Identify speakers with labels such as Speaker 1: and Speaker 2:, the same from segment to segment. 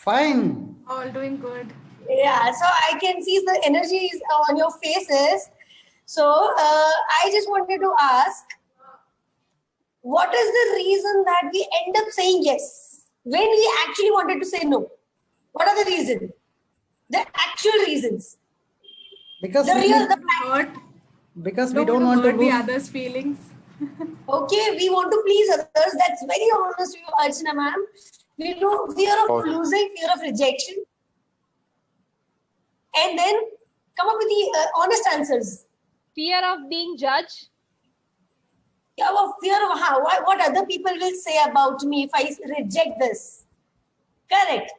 Speaker 1: Fine.
Speaker 2: All doing good.
Speaker 3: Yeah, so I can see the energies on your faces. So I just wanted to ask, what is the reason that we end up saying yes when we actually wanted to say no? What are the reasons? The actual reasons.
Speaker 1: Because
Speaker 3: The
Speaker 1: we,
Speaker 3: real, the
Speaker 2: Hurt.
Speaker 1: because we don't want to
Speaker 2: hurt the
Speaker 1: lose.
Speaker 2: others' feelings.
Speaker 3: Okay, we want to please others. That's very honest of you, Archana ma'am. We do fear of losing, fear of rejection. And then come up with the honest answers.
Speaker 4: Fear of being judged.
Speaker 3: Yeah, well, fear of what other people will say about me if I reject this. Correct.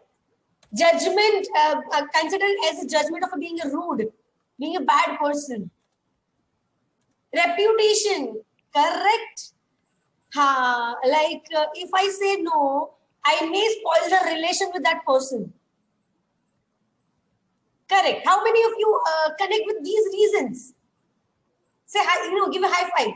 Speaker 3: Judgment, considered as a judgment of being a rude, being a bad person. Reputation, correct. Like if I say no, I may spoil the relation with that person. Correct. How many of you connect with these reasons? Say hi, give a high five.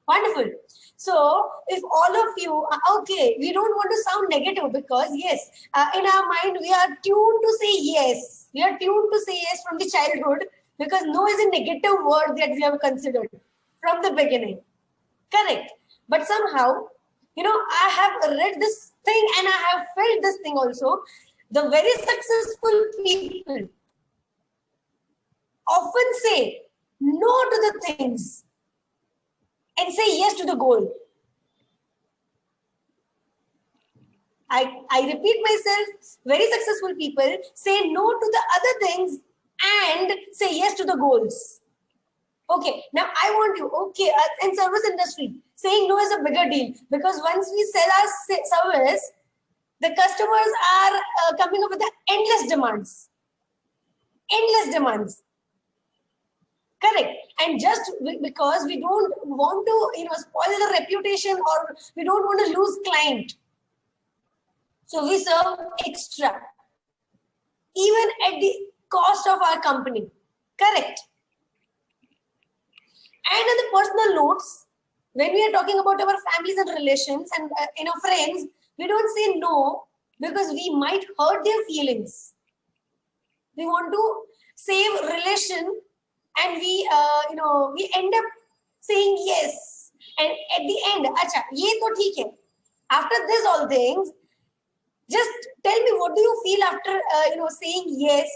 Speaker 3: Wonderful. So if all of you, okay, we don't want to sound negative because yes, in our mind, we are tuned to say yes. We are tuned to say yes from the childhood because no is a negative word that we have considered from the beginning. Correct. But somehow, I have read this thing and I have felt this thing also. The very successful people often say no to the things and say yes to the goal. I repeat myself, very successful people say no to the other things and say yes to the goals. Okay, now I want you, okay, in service industry, saying no is a bigger deal because once we sell our service, the customers are coming up with the endless demands. Endless demands. Correct. And just because we don't want to, spoil the reputation or we don't want to lose client. So we serve extra, even at the cost of our company. Correct. And in the personal notes, when we are talking about our families and relations and friends, we don't say no because we might hurt their feelings. We want to save relation, and we end up saying yes. And at the end, acha, ye to theek hai. After this all things, just tell me, what do you feel after saying yes?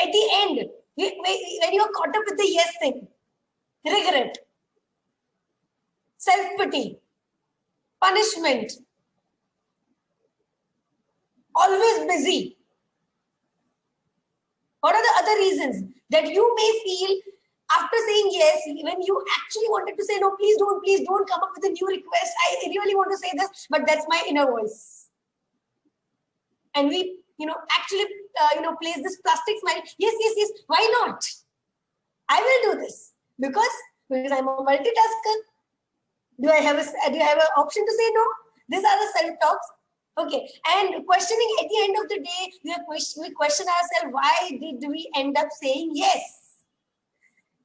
Speaker 3: At the end, when you are caught up with the yes thing, regret, self-pity, punishment, always busy. What are the other reasons that you may feel after saying yes, when you actually wanted to say no, please don't come up with a new request. I really want to say this, but that's my inner voice. And we, actually, place this plastic smile. Yes, why not? I will do this because I'm a multitasker. Do I have an option to say no? These are the self-talks. Okay, and questioning at the end of the day, we question ourselves, why did we end up saying yes?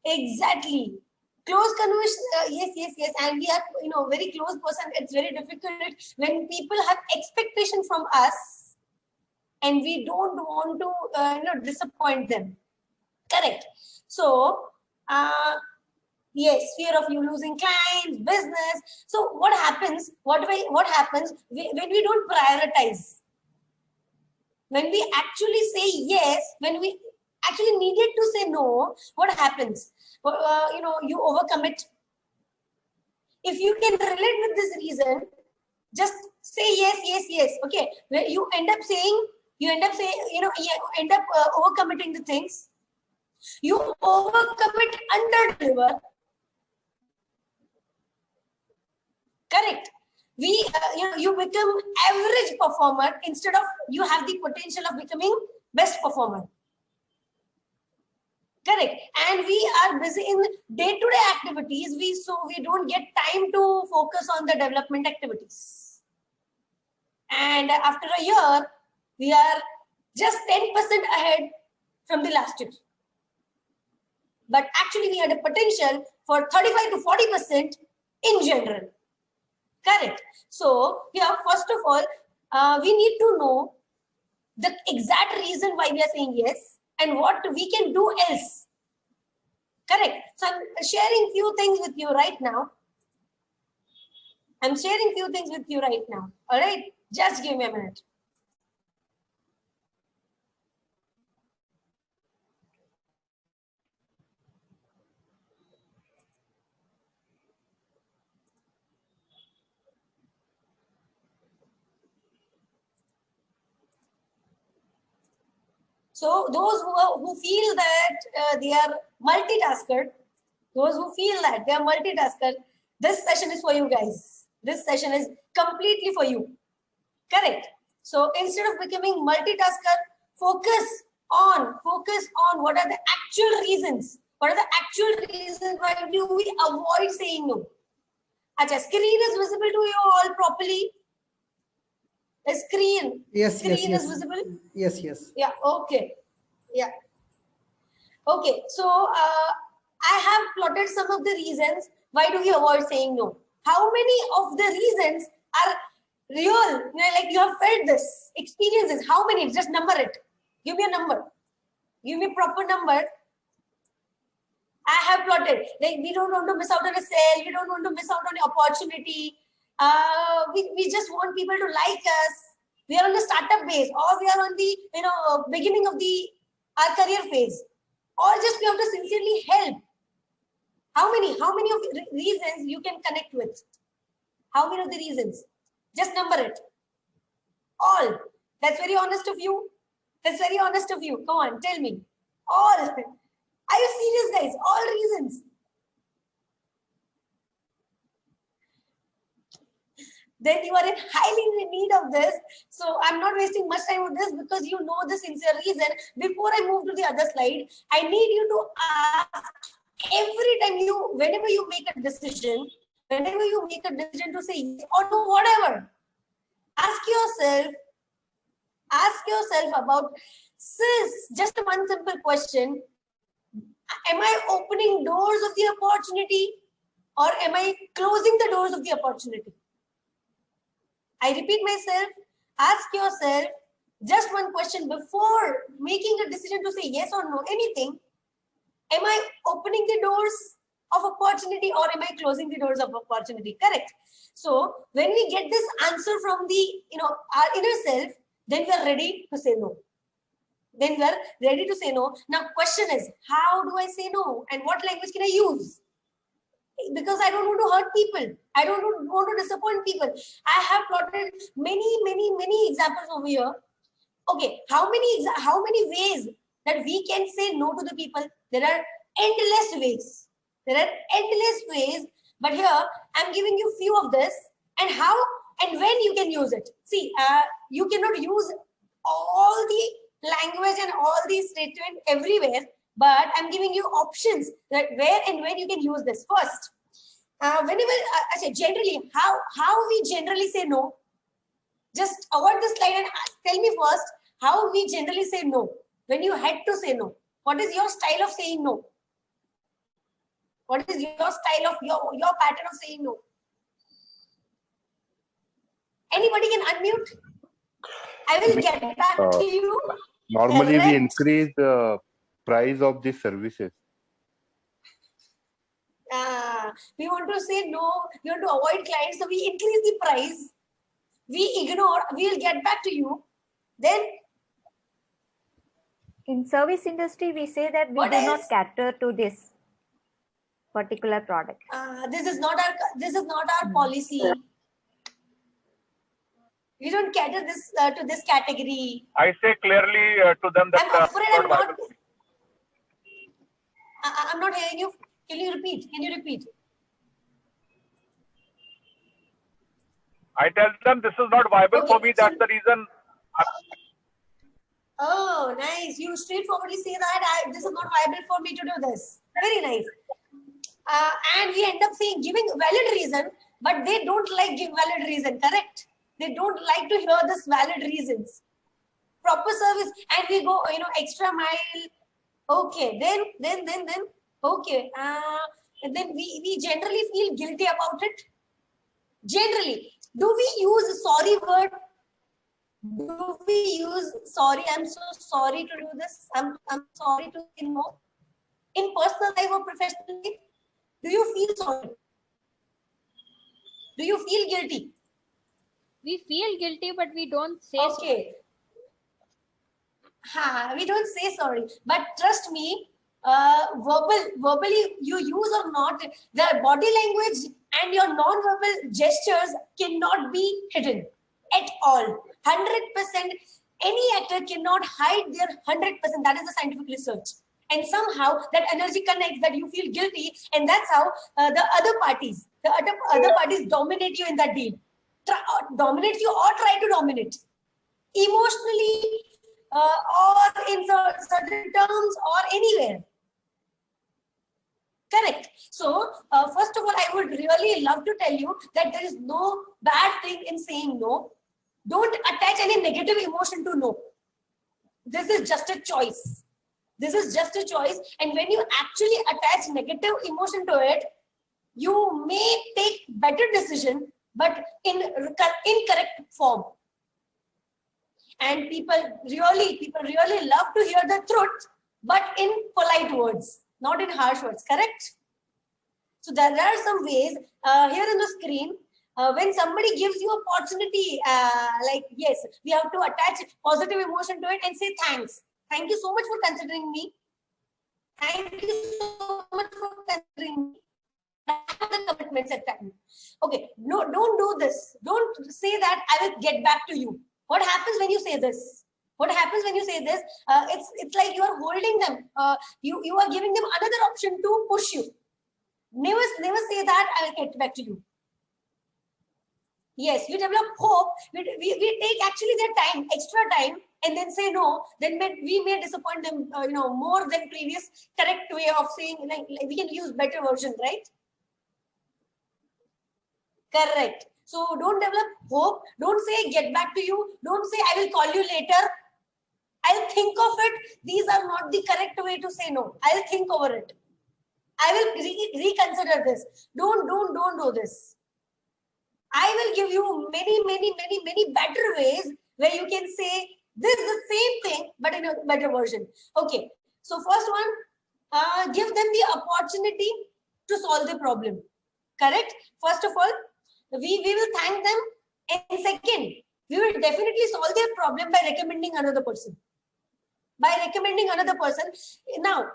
Speaker 3: Exactly. Close conversation, yes. And we are, very close person. It's very difficult when people have expectation from us and we don't want to, disappoint them. Correct. So, yes, fear of you losing clients, business. So what happens? What happens when we don't prioritize? When we actually say yes, when we actually needed to say no, what happens? You overcommit. If you can relate with this reason, just say yes. Okay, you end up saying, overcommitting the things. You overcommit, under-deliver. Correct. You become average performer instead of you have the potential of becoming best performer. Correct. And we are busy in day-to-day activities. So we don't get time to focus on the development activities. And after a year, we are just 10% ahead from the last year. But actually, we had a potential for 35 to 40% in general. Correct. So here, first of all, we need to know the exact reason why we are saying yes and what we can do else. Correct. So I'm sharing few things with you right now. All right. Just give me a minute. So those who feel that they are multitasker, this session is for you guys. This session is completely for you. Correct. So instead of becoming multitasker, focus on what are the actual reasons. What are the actual reasons why do we avoid saying no? Acha, screen is visible to you all properly. The screen.
Speaker 1: Yes,
Speaker 3: Screen
Speaker 1: yes,
Speaker 3: is
Speaker 1: yes.
Speaker 3: visible.
Speaker 1: Yes.
Speaker 3: Yeah. Okay. Yeah. Okay. So I have plotted some of the reasons why do we avoid saying no. How many of the reasons are real? Like you have felt this experiences. How many? Just number it. Give me a number. Give me a proper number. I have plotted. Like we don't want to miss out on a sale. We don't want to miss out on an opportunity. We just want people to like us. We are on the startup base, or we are on the beginning of our career phase, or just we have to sincerely help. How many of reasons you can connect with? How many of the reasons? Just number it. All. That's very honest of you. Come on, tell me. All. Are you serious, guys? All reasons. Then you are highly in need of this. So I'm not wasting much time with this because you know the sincere reason. Before I move to the other slide, I need you to ask every time whenever you make a decision to say yes or no, whatever, ask yourself about, sis, just one simple question. Am I opening doors of the opportunity or am I closing the doors of the opportunity? I repeat myself, ask yourself just one question before making a decision to say yes or no, anything. Am I opening the doors of opportunity or am I closing the doors of opportunity? Correct. So when we get this answer from our inner self, then we are ready to say no. Now question is, how do I say no and what language can I use? Because I don't want to hurt people. I don't want to disappoint people. I have plotted many examples over here. Okay, how many ways that we can say no to the people? There are endless ways. But here I'm giving you few of this and how and when you can use it. See, you cannot use all the language and all these statements everywhere, but I'm giving you options that where and when you can use this. First, generally, how we generally say no. Just avoid this slide and tell me first how we generally say no. When you had to say no, what is your style of saying no? What is your style of your pattern of saying no? Anybody can unmute. I will get back to you.
Speaker 2: Normally, we increase the price of the services.
Speaker 3: We want to say no. We want to avoid clients, so we increase the price. We ignore. We will get back to you. Then,
Speaker 5: in service industry, we say that we do not cater to this particular product.
Speaker 3: This is not our policy. We don't cater this to this category.
Speaker 6: I say clearly to them that
Speaker 3: I'm afraid I'm not hearing you. Can you repeat?
Speaker 6: I tell them this is not viable for me. That's the reason.
Speaker 3: Oh, nice. You straightforwardly say that this is not viable for me to do this. Very nice. And we end up giving valid reason, but they don't like give valid reason. Correct? They don't like to hear this valid reasons. Proper service, and we go, extra mile. Okay, then. Okay, and then we generally feel guilty about it. Generally, do we use a sorry word? Do we use sorry? I'm so sorry to do this. I'm sorry to say no. In personal life or professional life, do you feel sorry? Do you feel guilty?
Speaker 4: We feel guilty, but we don't say so.
Speaker 3: Okay. We don't say sorry, but trust me, verbally you use or not, the body language and your non-verbal gestures cannot be hidden at all. 100%. Any actor cannot hide their 100%. That is the scientific research. And somehow that energy connects, that you feel guilty, and that's how the other parties dominate you in that deal. Dominate you or try to dominate emotionally, or in certain terms or anywhere. Correct. So, first of all, I would really love to tell you that there is no bad thing in saying no. Don't attach any negative emotion to no. This is just a choice. This is just a choice. And when you actually attach negative emotion to it, you may take better decision, but in incorrect form. And people really love to hear the truth, but in polite words, not in harsh words, correct? So there are some ways here in the screen, when somebody gives you opportunity, like, yes, we have to attach positive emotion to it and say thanks. Thank you so much for considering me. Thank you so much for considering me. The commitments at time. Okay, no, don't do this. Don't say that I will get back to you. What happens when you say this? What happens when you say this? It's like you are holding them. You are giving them another option to push you. Never say that I will get back to you. Yes, we develop hope. We take actually their time, extra time, and then say no. Then we may disappoint them, more than previous correct way of saying. Like we can use better version, right? Correct. So don't develop hope. Don't say get back to you. Don't say I will call you later. I'll think of it. These are not the correct way to say no. I'll think over it. I will reconsider this. Don't do this. I will give you many better ways where you can say this is the same thing, but in a better version. Okay. So first one, give them the opportunity to solve the problem. Correct? First of all, we will thank them. And second, we will definitely solve their problem by recommending another person. By recommending another person. Now,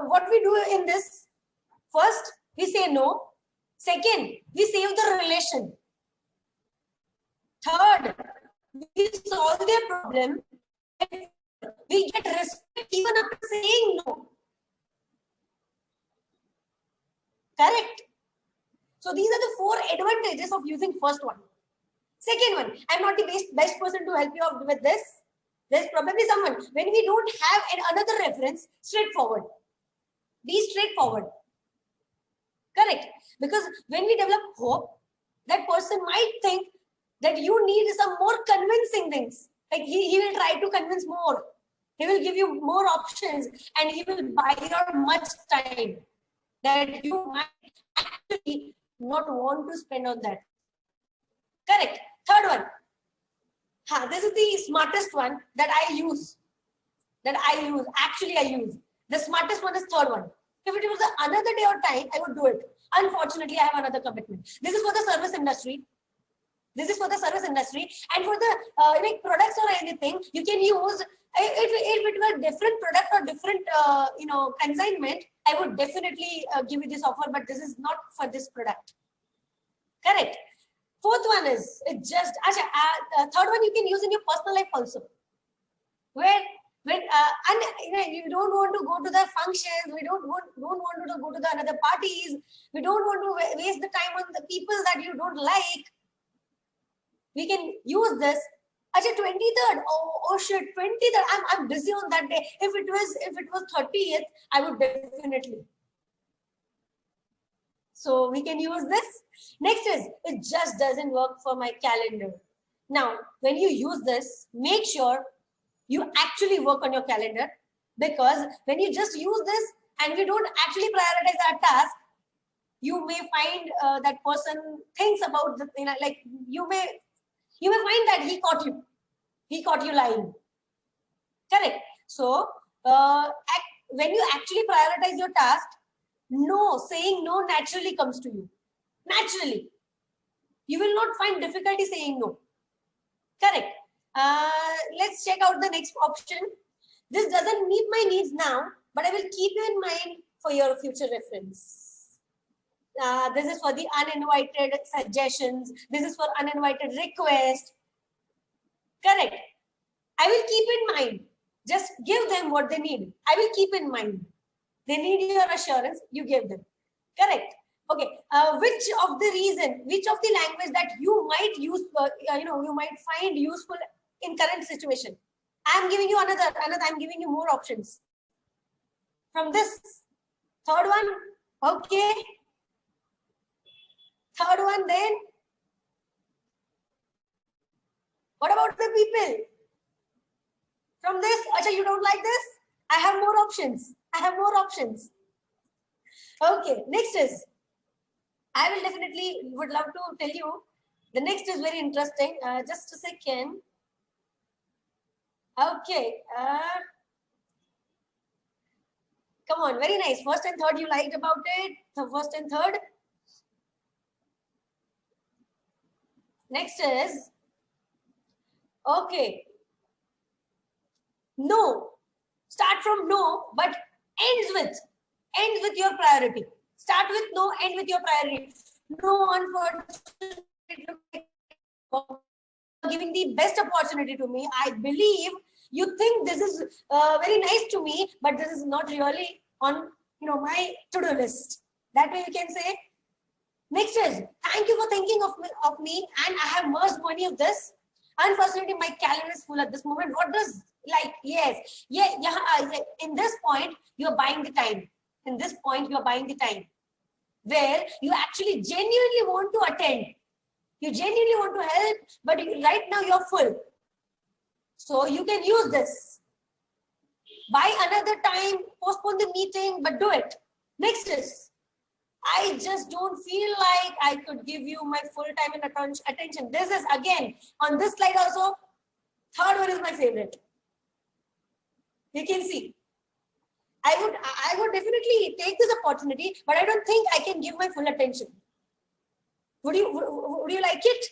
Speaker 3: what we do in this, first, we say no. Second, we save the relation. Third, we solve their problem. We get respect even after saying no. Correct? So these are the 4 advantages of using first one. Second one, I'm not the best person to help you out with this. There's probably someone. When we don't have another reference, straightforward. Be straightforward. Correct? Because when we develop hope, that person might think that you need some more convincing things. Like he will try to convince more. He will give you more options and he will buy your much time that you might actually not want to spend on that. Correct. Third one. This is the smartest one that I use. Actually, I use. The smartest one is third one. If it was another day or time, I would do it. Unfortunately, I have another commitment. This is for the service industry. And for the products or anything, you can use, if it were different product or different, consignment, I would definitely give you this offer, but this is not for this product. Correct. Fourth one is, third one you can use in your personal life also. Where when you don't want to go to the functions, we don't want to go to the another parties, we don't want to waste the time on the people that you don't like. We can use this. 23rd. Oh shit, 23rd. I'm busy on that day. If it was 30th, I would definitely. So we can use this. Next is, it just doesn't work for my calendar. Now, when you use this, make sure you actually work on your calendar, because when you just use this and we don't actually prioritize our task, you may find that person thinks about the, you may find that he caught you. he caught you lying. Correct. So when you actually prioritize your task, saying no naturally comes to you. Naturally. You will not find difficulty saying no. Correct. Let's check out the next option. This doesn't meet my needs now, but I will keep you in mind for your future reference. This is for the uninvited suggestions. This is for uninvited requests. Correct. I will keep in mind. Just give them what they need. I will keep in mind. They need your assurance, you give them. Correct. Okay. Which of the language that you might use, you might find useful in current situation? I'm giving you another. I'm giving you more options. From this third one, okay. Third one, then. What about the people? From this, Acha, you don't like this? I have more options. Okay, next is, I will definitely would love to tell you. The next is very interesting. Just a second. Okay. Come on, very nice. First and third you liked about it. The first and third. Next is, okay. No. Start from no, but ends with your priority. Start with no, end with your priority. No, unfortunately, giving the best opportunity to me. I believe you think this is very nice to me, but this is not really on my to-do list. That way you can say. Next is, thank you for thinking of me, and I have merged many of this. Unfortunately, my calendar is full at this moment. What does yes, in this point you're buying the time. In this point you're buying the time where you actually genuinely want to attend. You genuinely want to help, but right now you're full. So you can use this. Buy another time, postpone the meeting, but do it. Next is, I just don't feel like I could give you my full time and attention. This is again on this slide also. Third one is my favorite. You can see. I would definitely take this opportunity, but I don't think I can give my full attention. Would you like it?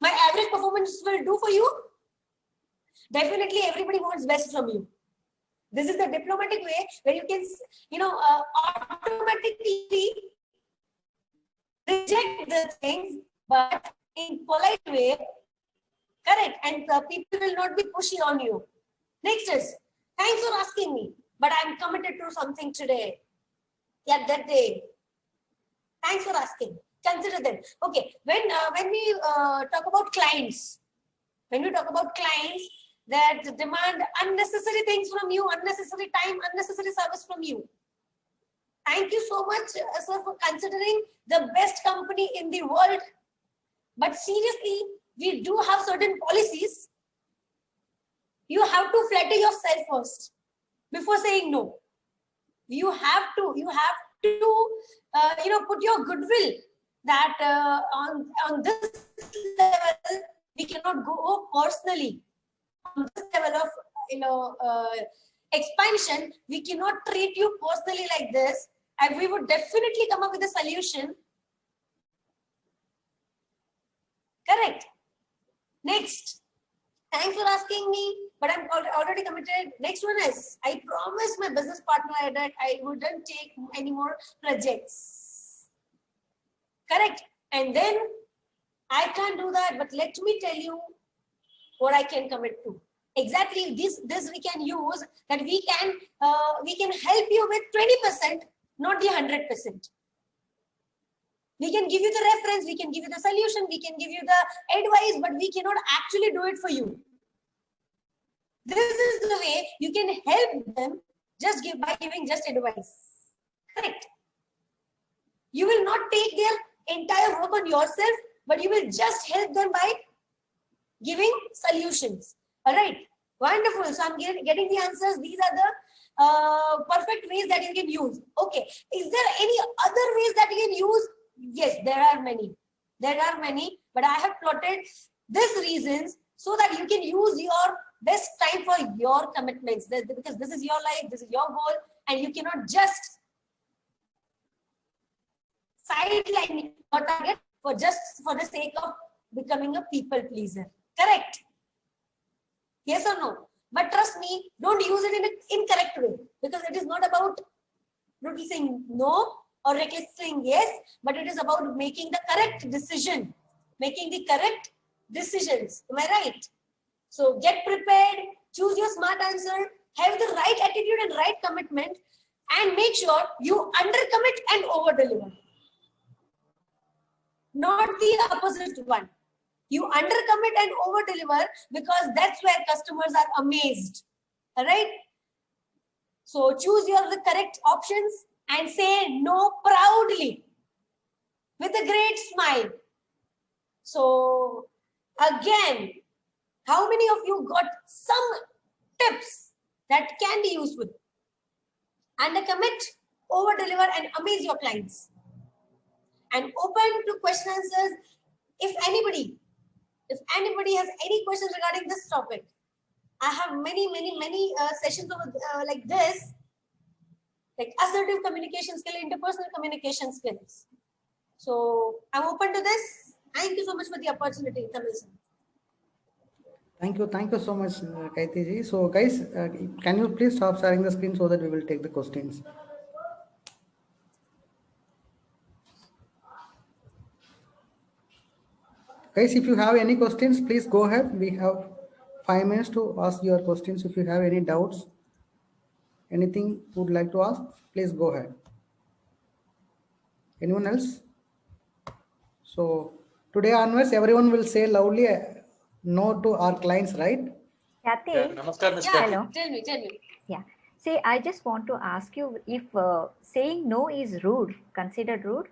Speaker 3: My average performance will do for you? Definitely everybody wants best from you. This is the diplomatic way where you can, automatically reject the things, but in polite way, correct, and people will not be pushy on you. Next is, thanks for asking me, but I'm committed to something today. Yeah, that day. Thanks for asking. Consider them. Okay, when we talk about clients, that demand unnecessary things from you, unnecessary time, unnecessary service from you. Thank you so much, sir, for considering the best company in the world. But seriously, we do have certain policies. You have to flatter yourself first before saying no. You have to put your goodwill that on this level we cannot go personally. On this level of expansion, we cannot treat you personally like this, and we would definitely come up with a solution. Correct. Next, thanks for asking me, but I'm already committed. Next one is, I promised my business partner that I wouldn't take any more projects. Correct. And then I can't do that, but let me tell you what I can commit to. Exactly this we can use, that we can help you with 20%, not the 100%. We can give you the reference, we can give you the solution, we can give you the advice, but we cannot actually do it for you. This is the way you can help them by giving just advice. Correct. You will not take their entire work on yourself, but you will just help them by giving solutions. All right. Wonderful. So I'm getting the answers. These are the perfect ways that you can use. Okay. Is there any other ways that you can use? Yes, there are many. There are many, but I have plotted these reasons so that you can use your best time for your commitments, because this is your life, this is your goal, and you cannot just sideline your target for the sake of becoming a people pleaser. Correct? Yes or no? But trust me, don't use it in an incorrect way, because it is not about brutally saying no or recklessly saying yes, but it is about making the correct decision, making the correct decisions. Am I right? So get prepared, choose your smart answer, have the right attitude and right commitment, and make sure you undercommit and over-deliver. Not the opposite one. You undercommit and over-deliver, because that's where customers are amazed. All right? So choose the correct options and say no proudly with a great smile. So again, how many of you got some tips that can be useful? Undercommit, over-deliver, and amaze your clients. And open to question answers. If anybody has any questions regarding this topic, I have many sessions over like this, like assertive communication skill, interpersonal communication skills. So I'm open to this. Thank you so much for the opportunity, Tamisan.
Speaker 1: Thank you so much, Kaiti ji. So guys, can you please stop sharing the screen so that we will take the questions? Guys, if you have any questions, please go ahead. We have 5 minutes to ask your questions. If you have any doubts, anything you would like to ask, please go ahead. Anyone else? So today onwards, everyone will say loudly no to our clients, right?
Speaker 5: Kathy,
Speaker 7: Namaskar, Ms.
Speaker 3: Yeah,
Speaker 7: Kathy.
Speaker 5: hello.
Speaker 3: tell me.
Speaker 5: Yeah. See, I just want to ask you if saying no is rude, considered rude?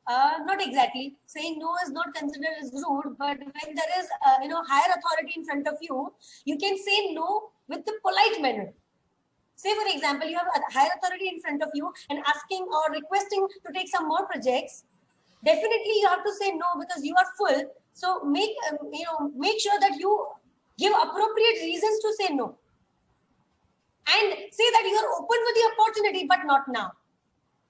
Speaker 3: Not exactly. Saying no is not considered as rude, but when there is higher authority in front of you, you can say no with the polite manner. Say, for example, you have a higher authority in front of you and asking or requesting to take some more projects. Definitely, you have to say no because you are full. So make sure that you give appropriate reasons to say no, and say that you are open for the opportunity, but not now.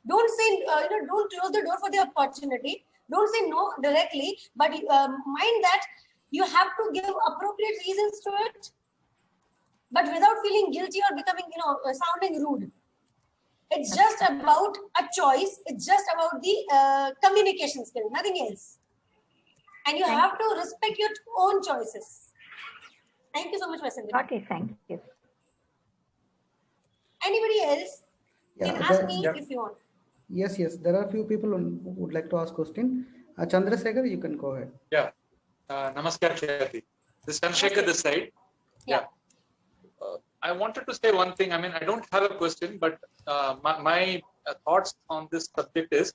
Speaker 3: Don't say don't close the door for the opportunity. Don't say no directly, but mind that you have to give appropriate reasons to it, but without feeling guilty or becoming sounding rude. It's just about a choice. It's just about the communication skill, nothing else. And you have to respect your own choices. Thank you so much, Vasanthi.
Speaker 5: Okay, thank you.
Speaker 3: Anybody else can ask me if you want.
Speaker 1: Yes. There are a few people who would like to ask question. Chandrasekhar, you can go ahead.
Speaker 7: Yeah. Namaskar, Kathy. This is Chandrasekhar this side.
Speaker 3: Yeah.
Speaker 7: I wanted to say one thing. I mean, I don't have a question, but my thoughts on this subject is,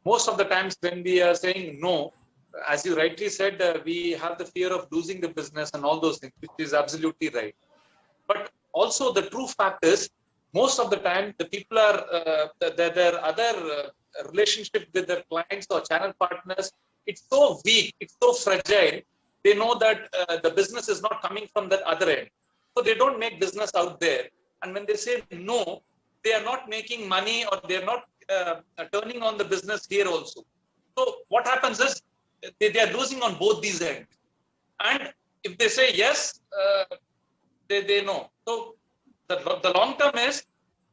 Speaker 7: most of the times when we are saying no, as you rightly said, we have the fear of losing the business and all those things, which is absolutely right. But also the true fact is, most of the time, the people are, their other relationship with their clients or channel partners, it's so weak, it's so fragile. They know that the business is not coming from that other end. So they don't make business out there. And when they say no, they are not making money, or they are not turning on the business here also. So what happens is, they are losing on both these ends. And if they say yes, they know. So the long term is,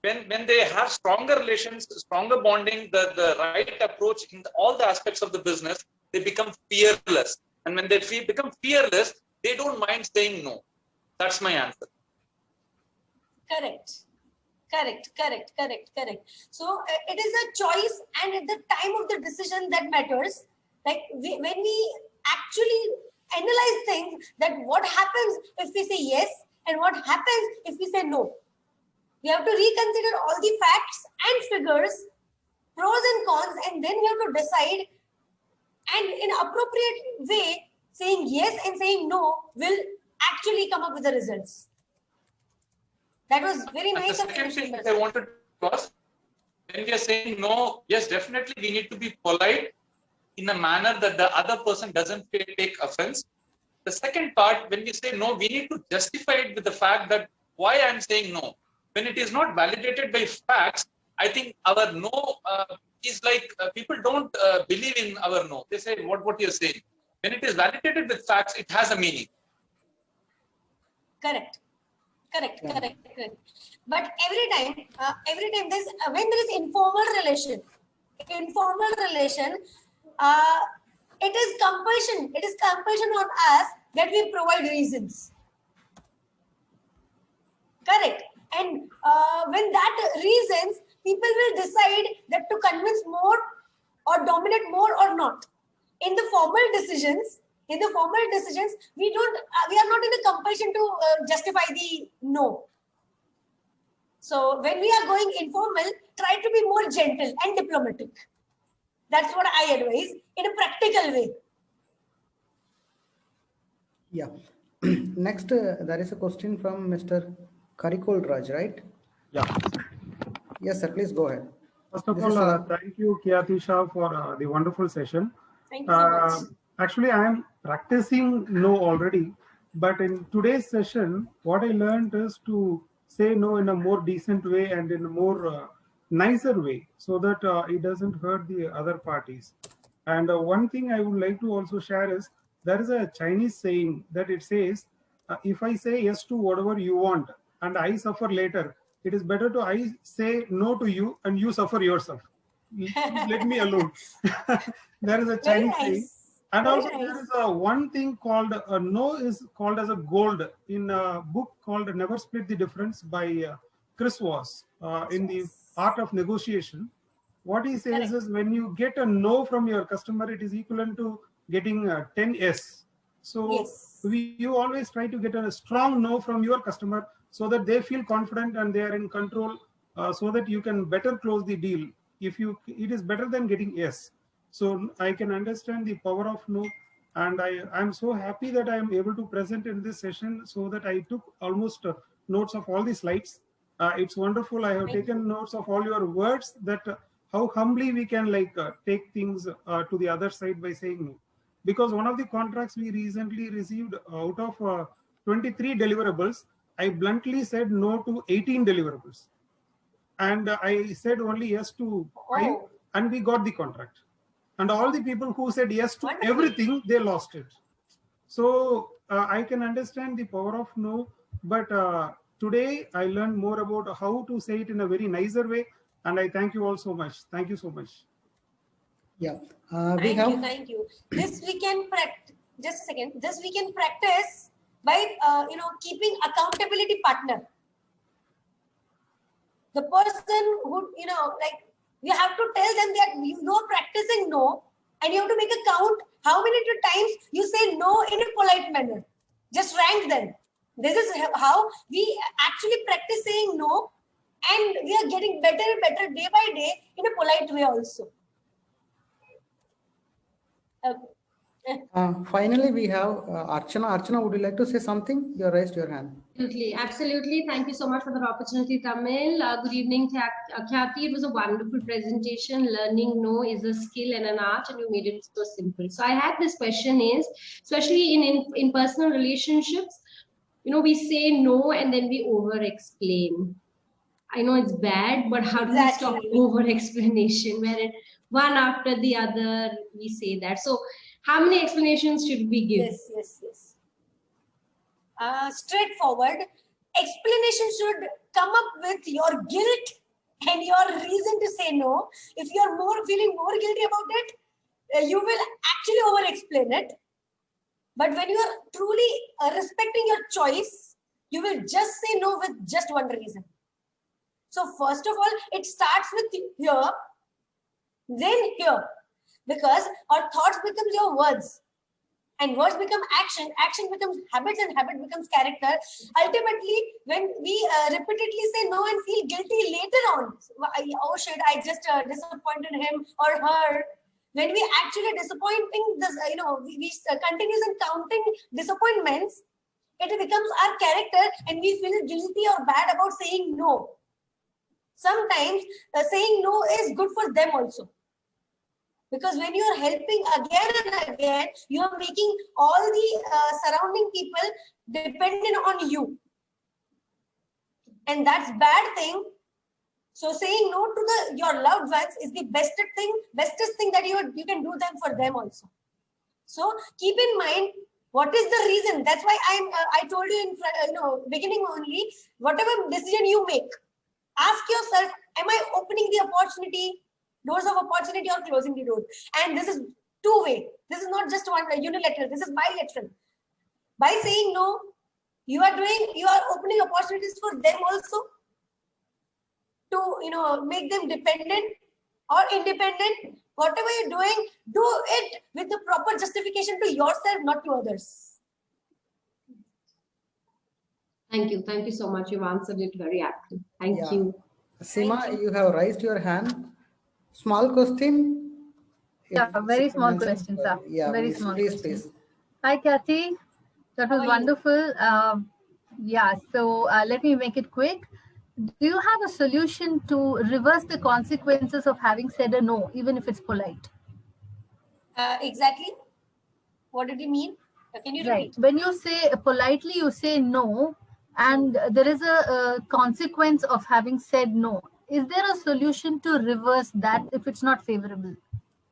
Speaker 7: when they have stronger relations, stronger bonding, the right approach in all the aspects of the business, they become fearless. And when they become fearless, they don't mind saying no. That's my answer.
Speaker 3: Correct. So it is a choice, and at the time of the decision that matters. Like when we actually analyze things, that what happens if we say yes and what happens if we say no. We have to reconsider all the facts and figures, pros and cons, and then we have to decide. And in appropriate way, saying yes and saying no will actually come up with the results. That was very nice.
Speaker 7: The second thing that I wanted to ask, when we are saying no, yes, definitely we need to be polite in a manner that the other person doesn't take offense. The second part, when we say no, we need to justify it with the fact that why I'm saying no. When it is not validated by facts, I think our no is like people don't believe in our no. They say what you're saying. When it is validated with facts, it has a meaning.
Speaker 3: Correct.
Speaker 1: Yeah.
Speaker 3: Correct. But every time there's when there is informal relation, it is compulsion. It is compulsion on us that we provide reasons. Correct. And when that reasons, people will decide that to convince more or dominate more or not. In the formal decisions, we are not in a compulsion to justify the no. So when we are going informal, try to be more gentle and diplomatic. That's what I advise in a practical way.
Speaker 1: Yeah. Next, there is a question from Mr. Karikol Raj, right?
Speaker 8: Yeah.
Speaker 1: Yes, sir. Please go ahead.
Speaker 8: First of
Speaker 1: This is
Speaker 8: all, thank you, Khyati Shah, for the wonderful session.
Speaker 3: Thank you so much.
Speaker 8: Actually, I am practicing no already, but in today's session, what I learned is to say no in a more decent way and in a more nicer way, so that it doesn't hurt the other parties. And one thing I would like to also share is there is a Chinese saying that it says, if I say yes to whatever you want and I suffer later, it is better to I say no to you and you suffer yourself. Let me alone. There is a
Speaker 3: Very
Speaker 8: Chinese saying.
Speaker 3: nice.
Speaker 8: And
Speaker 3: Very
Speaker 8: also
Speaker 3: nice.
Speaker 8: there is one thing called no is called as a gold in a book called Never Split the Difference by Chris Voss in the Art of Negotiation. What he says
Speaker 3: Correct.
Speaker 8: is when you get a no from your customer, it is equivalent to getting 10 yes. So
Speaker 3: Yes.
Speaker 8: you always try to get a strong no from your customer so that they feel confident and they are in control, so that you can better close the deal. It is better than getting yes. So I can understand the power of no, and I'm so happy that I am able to present in this session, so that I took almost notes of all the slides. It's wonderful. I have
Speaker 3: Thank
Speaker 8: taken notes of all your words, that how humbly we can take things to the other side by saying no. Because one of the contracts we recently received, out of 23 deliverables, I bluntly said no to 18 deliverables. And I said only yes to 5,
Speaker 3: Oh.
Speaker 8: and we got the contract. And all the people who said yes to
Speaker 3: Wonderful.
Speaker 8: everything, they lost it. So I can understand the power of no, but today I learned more about how to say it in a very nicer way. And I thank you all so much. Thank you so much.
Speaker 1: Yeah.
Speaker 3: Thank you. This we can practice. Just a second. This we can practice by keeping accountability partner. The person who you have to tell them that you're practicing no, and you have to make a count how many times you say no in a polite manner. Just rank them. This is how we actually practice saying no, and we are getting better and better day by day in a polite way also.
Speaker 1: Finally, we have Archana. Archana, would you like to say something? You raised your hand.
Speaker 9: Absolutely. Thank you so much for the opportunity, Tamil. Good evening, Khyati. It was a wonderful presentation. Learning no is a skill and an art, and you made it so simple. So I had this question is, especially in personal relationships, we say no and then we over-explain. I know it's bad, but how do we stop over-explanation, where one after the other we say that? So how many explanations should we give?
Speaker 3: Yes. Straightforward. Explanation should come up with your guilt and your reason to say no. If you are feeling more guilty about it, you will actually over-explain it. But when you are truly respecting your choice, you will just say no with just one reason. So first of all, it starts with here, then here, because our thoughts becomes your words, and words become action, action becomes habits, and habit becomes character. Ultimately, when we repeatedly say no and feel guilty later on, oh shit, I just disappointed him or her. When we actually disappointing this, we continues in counting disappointments, it becomes our character, and we feel guilty or bad about saying no. Sometimes saying no is good for them also. Because when you are helping again and again, you are making all the surrounding people dependent on you. And that's bad thing. So saying no to your loved ones is the bestest thing that you can do them for them also. So keep in mind, what is the reason? That's why I told you in beginning only, whatever decision you make, ask yourself, am I opening the doors of opportunity or closing the door? And this is two-way. This is not just one unilateral. This is bilateral. By saying no, you are opening opportunities for them also to make them dependent or independent. Whatever you're doing, do it with the proper justification to yourself, not to others.
Speaker 9: Thank you. Thank you so much. You've answered it very aptly. Thank you.
Speaker 1: Seema, you have raised your hand. Small question.
Speaker 10: Yeah, very small question, sir.
Speaker 1: Yeah,
Speaker 10: very
Speaker 1: please,
Speaker 10: small
Speaker 1: please,
Speaker 10: question.
Speaker 1: please.
Speaker 10: Hi, Kathy. That was wonderful. Yeah, so let me make it quick. Do you have a solution to reverse the consequences of having said a no, even if it's polite?
Speaker 3: Exactly. What did you mean? Can you repeat?
Speaker 10: Right. When you say politely, you say no, and there is a consequence of having said no. Is there a solution to reverse that if it's not favorable?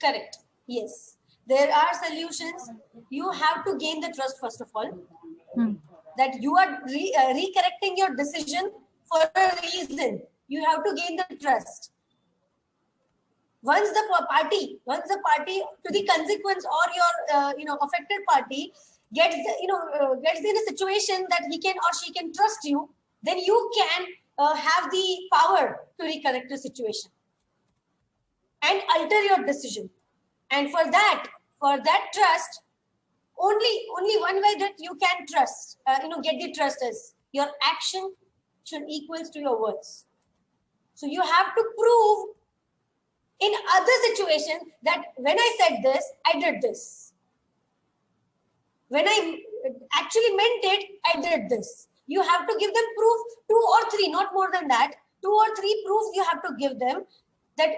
Speaker 3: Correct. Yes. There are solutions. You have to gain the trust, first of all, that you are recorrecting your decision for a reason. You have to gain the trust. Once the party to the consequence or your affected party gets in a situation that he can or she can trust you, then you can have the power to recorrect the situation and alter your decision. And for that trust, only one way that you can trust, get the trust is your action should equals to your words. So you have to prove in other situations that when I said this, I did this. When I actually meant it, I did this. You have to give them proof, 2 or 3, not more than that. 2 or 3 proofs you have to give them that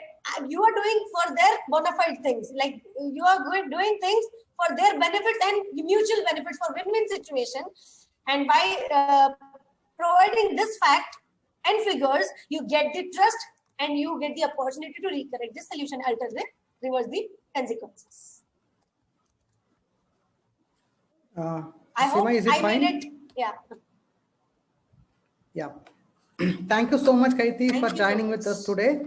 Speaker 3: you are doing for their bona fide things. Like you are doing things for their benefits and mutual benefits for win-win situation. And by providing this fact and figures, you get the trust and you get the opportunity to recorrect the solution, alter the, reverse the consequences. I hope
Speaker 1: Seema, is it
Speaker 3: I
Speaker 1: fine?
Speaker 3: made it. Yeah.
Speaker 1: Yeah. Thank you so much, Kaiti,
Speaker 3: Thank
Speaker 1: for
Speaker 3: you so
Speaker 1: joining
Speaker 3: much.
Speaker 1: with us today.